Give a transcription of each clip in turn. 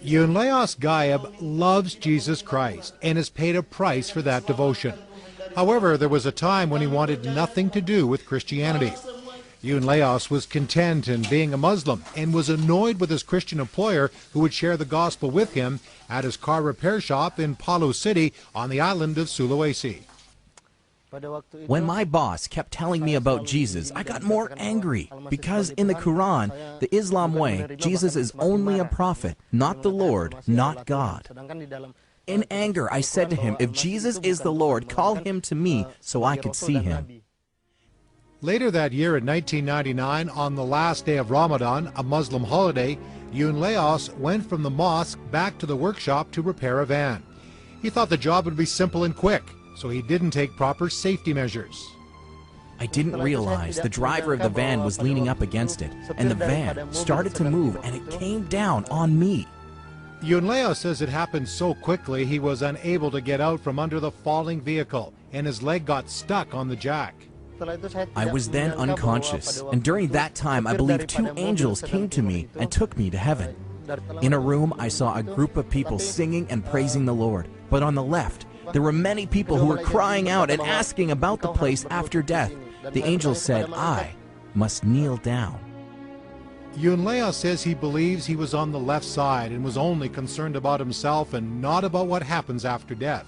Nyhus Gyeom loves Jesus Christ and has paid a price for that devotion. However, there was a time when he wanted nothing to do with Christianity. Nyhus was content in being a Muslim and was annoyed with his Christian employer who would share the gospel with him at his car repair shop in Palu City on the island of Sulawesi. When my boss kept telling me about Jesus, I got more angry because in the Quran, the Islam way, Jesus is only a prophet, not the Lord, not God. In anger, I said to him, if Jesus is the Lord, call him to me so I could see him. Later that year in 1999, on the last day of Ramadan, a Muslim holiday, Nyhus went from the mosque back to the workshop to repair a van. He thought the job would be simple and quick, so he didn't take proper safety measures. I didn't realize the driver of the van was leaning up against it, and the van started to move, and it came down on me. Nyhus says it happened so quickly he was unable to get out from under the falling vehicle, and his leg got stuck on the jack. I was then unconscious, and during that time I believe two angels came to me and took me to heaven. In a room I saw a group of people singing and praising the Lord, but on the left there were many people who were crying out and asking about the place after death. The angel said, I must kneel down. Nyhus says he believes he was on the left side and was only concerned about himself and not about what happens after death.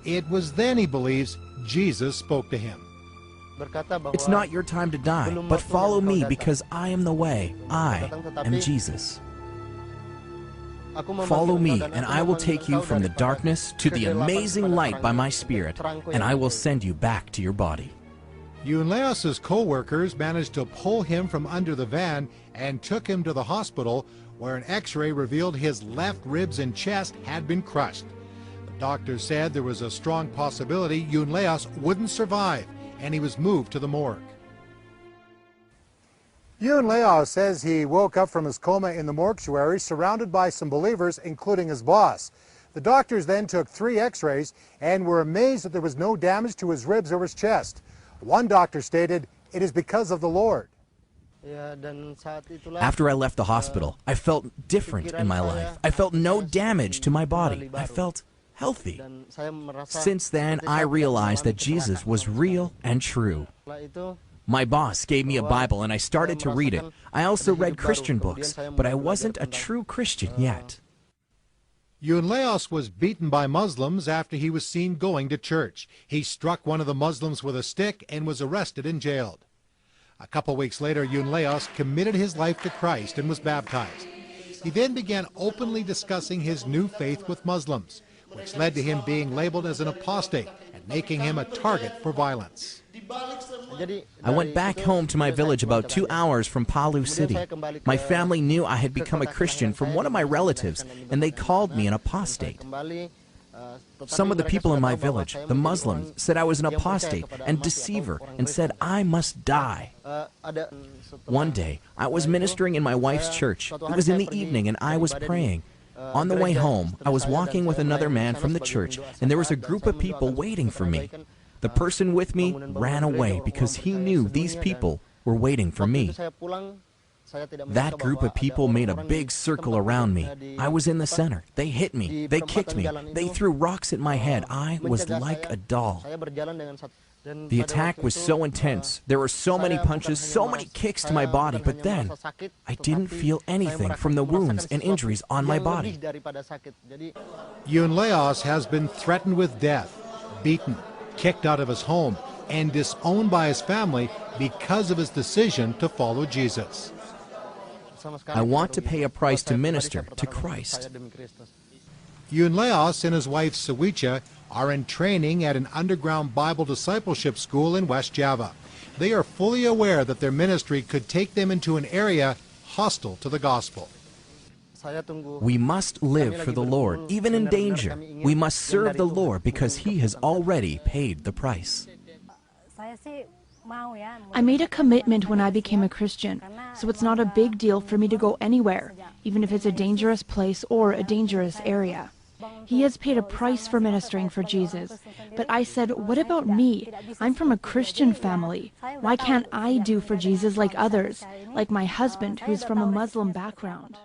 It was then he believes Jesus spoke to him. It's not your time to die, but follow me because I am the way. I am Jesus. Follow me, and I will take you from the darkness to the amazing light by my Spirit, and I will send you back to your body. Nyhus's co-workers managed to pull him from under the van and took him to the hospital, where an x-ray revealed his left ribs and chest had been crushed. The doctors said there was a strong possibility Nyhus wouldn't survive, and he was moved to the morgue. Nyhus says he woke up from his coma in the mortuary surrounded by some believers, including his boss. The doctors then took 3 x-rays and were amazed that there was no damage to his ribs or his chest. One doctor stated, "It is because of the Lord." After I left the hospital, I felt different in my life. I felt no damage to my body. I felt healthy. Since then, I realized that Jesus was real and true. My boss gave me a Bible and I started to read it. I also read Christian books, but I wasn't a true Christian yet. Nyhus was beaten by Muslims after he was seen going to church. He struck one of the Muslims with a stick and was arrested and jailed. A couple weeks later, Nyhus committed his life to Christ and was baptized. He then began openly discussing his new faith with Muslims, which led to him being labeled as an apostate and making him a target for violence. I went back home to my village about 2 hours from Palu City. My family knew I had become a Christian from one of my relatives, and they called me an apostate. Some of the people in my village, the Muslims, said I was an apostate and deceiver and said I must die. One day, I was ministering in my wife's church. It was in the evening and I was praying. On the way home, I was walking with another man from the church, and there was a group of people waiting for me. The person with me ran away because he knew these people were waiting for me. That group of people made a big circle around me. I was in the center. They hit me. They kicked me. They threw rocks at my head. I was like a doll. The attack was so intense. There were so many punches, so many kicks to my body, but then I didn't feel anything from the wounds and injuries on my body. Nyhus has been threatened with death, beaten, kicked out of his home, and disowned by his family because of his decision to follow Jesus. I want to pay a price to minister to Christ. Nyhus and his wife Sawicha are in training at an underground Bible discipleship school in West Java. They are fully aware that their ministry could take them into an area hostile to the gospel. We must live for the Lord, even in danger. We must serve the Lord because He has already paid the price. I made a commitment when I became a Christian, so it's not a big deal for me to go anywhere, even if it's a dangerous place or a dangerous area. He has paid a price for ministering for Jesus. But I said, what about me? I'm from a Christian family. Why can't I do for Jesus like others, like my husband who's from a Muslim background?